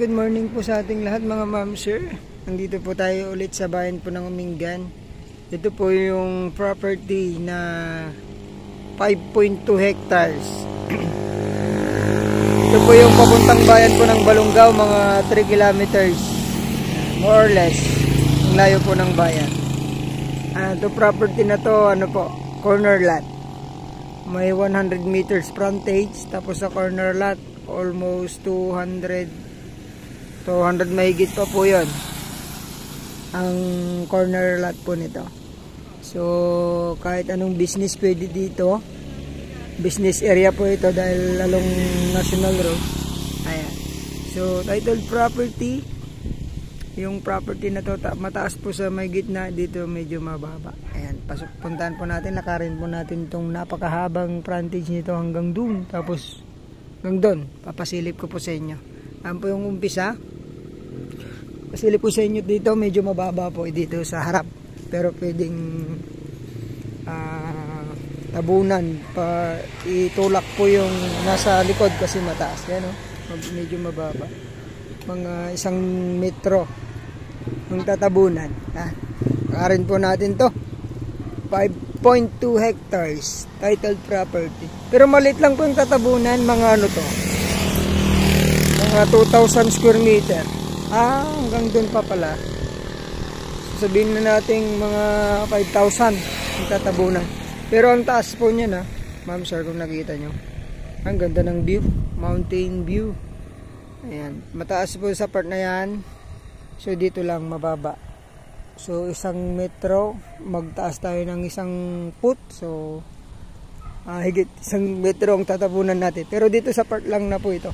good morning po sa ating lahat mga ma'am sir. Nandito po tayo ulit sa bayan po ng Umingan. Ito po yung property na 5.2 hectares. Ito po yung papuntang bayan po ng Balongaw, mga 3 kilometers more or less ang layo po ng bayan. Ito property na to, corner lot. May 100 meters frontage, tapos sa corner lot almost 200 mahigit pa po yun ang corner lot po nito. So kahit anong business pwede dito, business area po ito dahil along National Road. Ayan. So titled property. Yung property na to mataas po sa may gitna, dito medyo mababa. Ayan, puntahan po natin, lakarin po natin itong napakahabang frontage nito hanggang doon, tapos hanggang doon, papasilip ko po sa inyo. Ayan po yung umpisa. Pasilip ko sa inyo dito, medyo mababa po dito sa harap, pero pwedeng tabunan pa, itulak po yung nasa likod kasi mataas. Yan, medyo mababa, mga 1 metro ng tatabunan. Lakarin po natin to. 5.2 hectares titled property, pero maliit lang po yung tatabunan, mga mga 2,000 square meter. Hanggang doon pa pala. Sabihin na natin mga 5,000 yung tatabunan, pero ang taas po niya na ma'am sir, kung nakita nyo, ang ganda ng view, mountain view. Ayan, mataas po sa part na yan. So dito lang mababa. So 1 metro, magtaas tayo ng 1 foot. So higit 1 metro ang tatabunan natin. Pero dito sa part lang na po ito.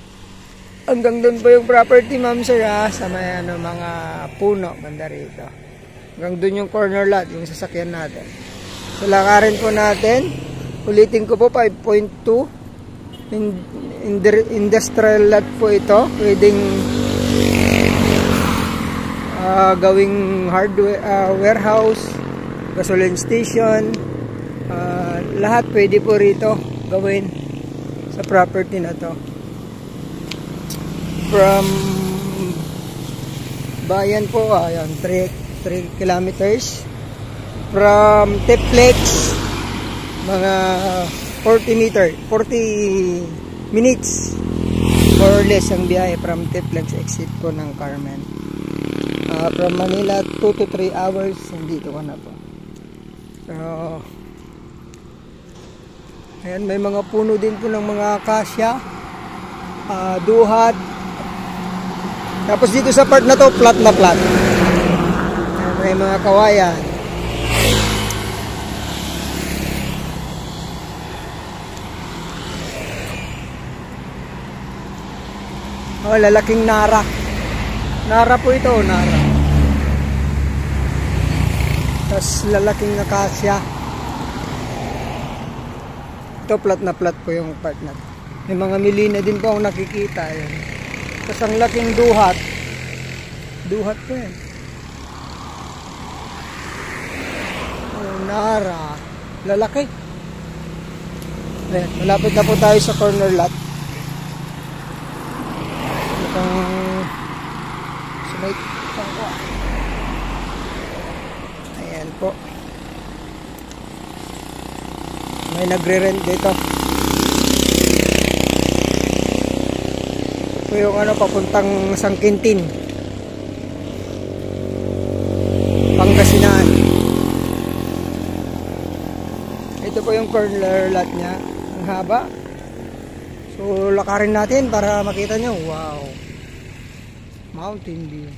Hanggang doon po yung property ma'am sir, sa may mga puno banda rito. Hanggang doon yung corner lot, yung sasakyan natin. So lakarin po natin. Ulitin ko po, 5.2 industrial lot po ito. Pwedeng gawing hardware, warehouse, gasoline station, lahat pwede po rito gawin sa property na to. From bayan po, ayan, 3 kilometers. From Teplex, mga 40 minutes more or less ang biyahe from Teplex exit po ng Carmen. From Manila 2 to 3 hours nandito ka na po. So ayan, may mga puno din po ng mga akasya, duhat. Tapos dito sa part na to, flat na flat. Ayan, may mga kawayan. Lalaking nara. Nara po ito, nara. Tapos lalaking akasya. Ito flat na flat po yung part na to. May mga milina din po akong nakikita. Ayan. Tapos ang laking duhat. Duhat po yan. Nara. Lalaki. Ayan, malapit na po tayo sa corner lot. Ayan po, may nagre-rent dito. Ito yung papuntang Sangkintin, Pangasinan. Ito po yung corner lot nya, ang haba. So lakarin natin para makita nyo. Wow, mountain view.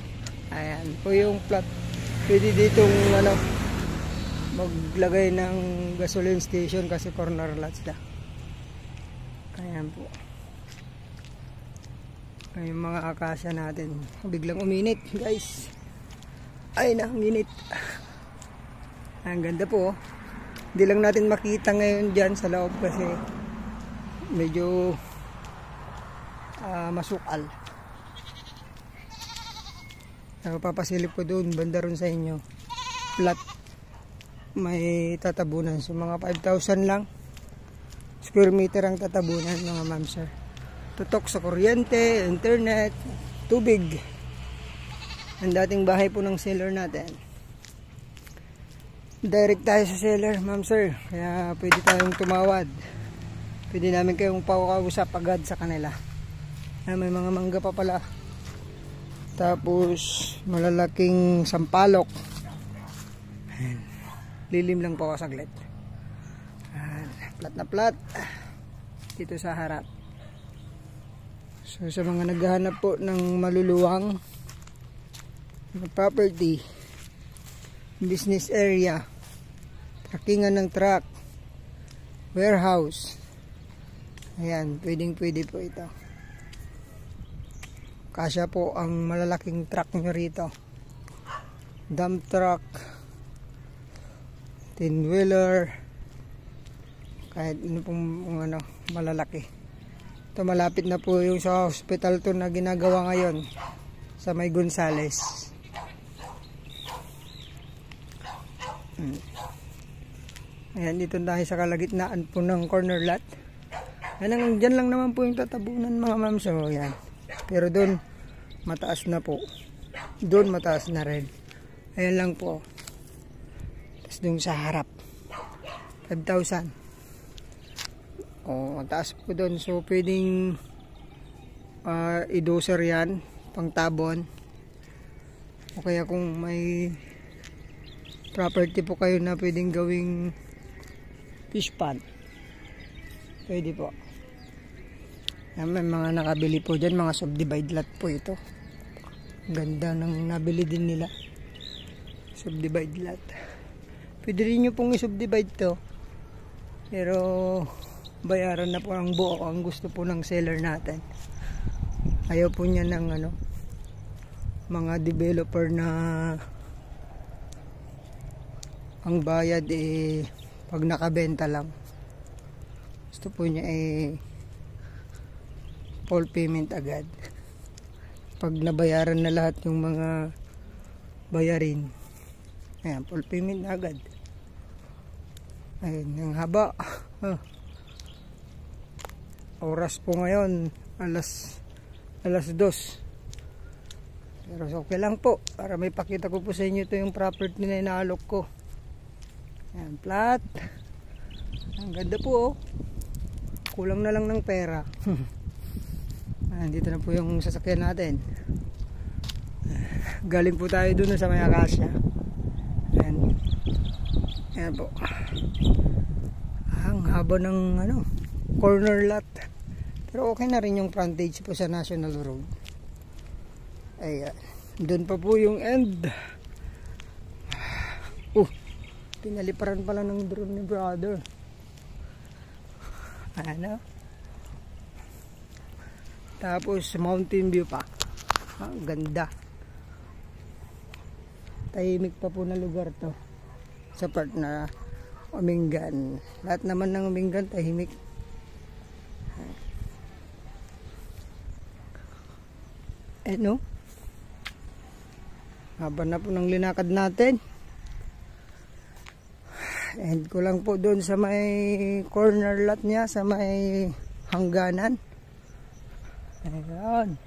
Ayan po yung plot. Pwede ditong maglagay ng gasoline station kasi corner lots na. Ayan po. Yung mga akasya natin. Biglang uminit guys. Ay na, uminit. Ang ganda po. Hindi lang natin makita ngayon dyan sa loob kasi medyo masukal. Papasilip ko doon, banda ron sa inyo. Flat. May tatabunan. So mga 5,000 lang square meter ang tatabunan mga ma'am sir. Tutok sa kuryente, internet, tubig. Ang dating bahay po ng seller natin. Direct tayo sa seller, ma'am sir. Kaya pwede tayong tumawad. Pwede namin kayong pakausap agad sa kanila. May mga mangga pa pala. Tapos malalaking sampalok. Lilim lang po ako saglit. Plat na plat dito sa harap. So sa mga naghahanap po ng maluluwang property, business area, parkingan ng truck, warehouse, ayan, pwedeng pwede po ito. Kasya po ang malalaking truck nyo rito, dump truck, 10-wheeler, kahit ano pong ano, malalaki. Ito malapit na po yung sa hospital to na ginagawa ngayon sa May Gonzales. Ayan, dito tayo sa kalagitnaan po ng corner lot. Ayan, dyan lang naman po yung tatabunan mga ma'am. So ayan, pero doon mataas na po, doon mataas na rin. Ayan lang po. Tapos doon sa harap 5,000. Mataas po doon. So pwedeng i-doser yan, pang tabon. O kaya kung may property po kayo na pwedeng gawing fish pond, pwede po. May mga nakabili po dyan, mga subdivide lot po ito. Ganda ng nabili din nila, subdivide lot. Pwede rin nyo pong i-subdivide to, pero bayaran na po ang buo ang gusto po ng seller natin. Ayaw po niya ng ano, mga developer na ang bayad pag nakabenta lang. Gusto po niya full payment agad. Pag nabayaran na lahat yung mga bayarin, ayan, full payment na agad. Ayun, yung haba. Oras po ngayon alas 2. Pero okay lang po, para may pakita ko po sa inyo ito yung property na inaalok ko. Ayan, flat. Ang ganda po, oh. Kulang na lang ng pera. Ayan, dito na po yung sasakyan natin. Galing po tayo dun sa may Acacia. Ayan. Ayan po. Ang haba ng ano, corner lot. Pero okay na rin yung frontage po sa National Road. Ayan. Doon pa po yung end. Pinaliparan pala ng drone ni brother. Ano? Tapos mountain view pa. Ang ganda. Tahimik pa po na lugar to. Sa part na Umingan. Lahat naman ng Umingan tahimik. No? Haba na po ng linakad natin. End ko lang po doon sa may corner lot niya, sa may hangganan. Ayan.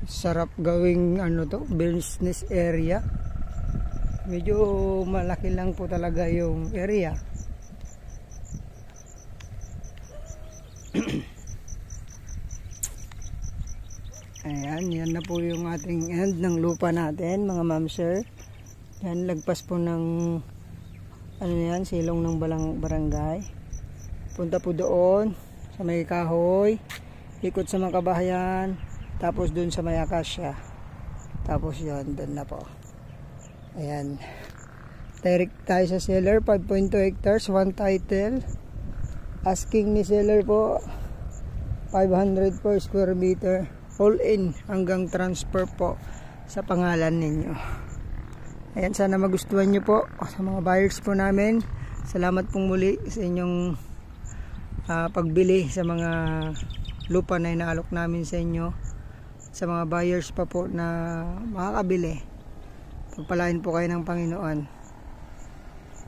Sarap gawing ano to, business area. Medyo malaki lang po talaga yung area. Ayan, yan na po yung ating end ng lupa natin mga ma'am sir. Yan, lagpas po ng ano yan, silong ng barangay. Punta po doon sa may Kahoy, ikot sa Makabahayan, tapos doon sa may Acacia. Tapos yun, doon na po. Ayan. Direct tayo sa seller, 5.2 hectares, one title. Asking ni seller po 500 per square meter. All in hanggang transfer po sa pangalan ninyo. Ayan, sana magustuhan nyo po sa mga buyers po namin. Salamat pong muli sa inyong pagbili sa mga lupa na inaalok namin sa inyo. Sa mga buyers pa po na makakabili, pagpalain po kayo ng Panginoon.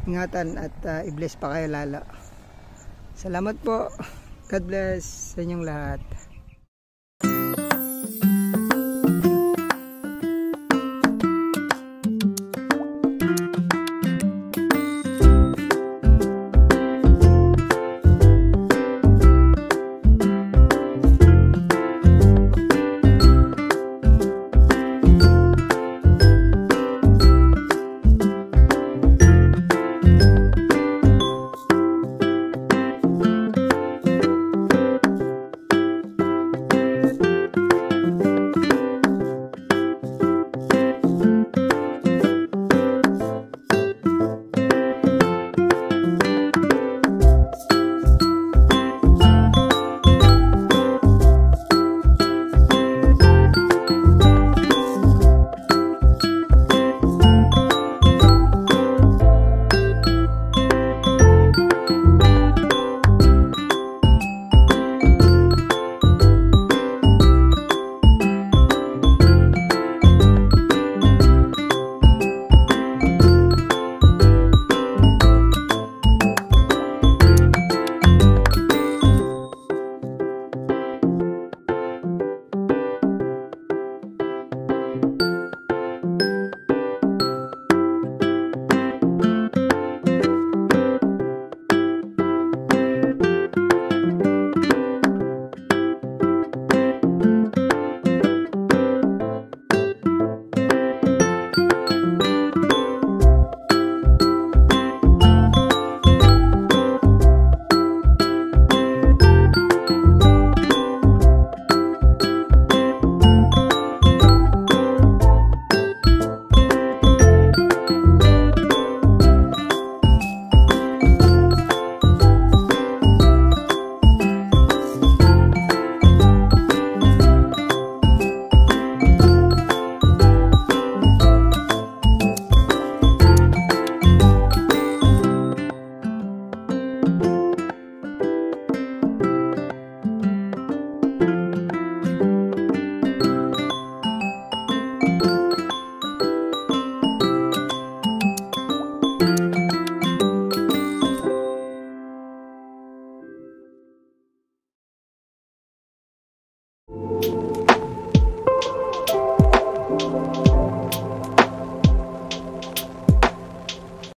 Ingatan at i-bless pa kayo lalo. Salamat po. God bless sa inyong lahat.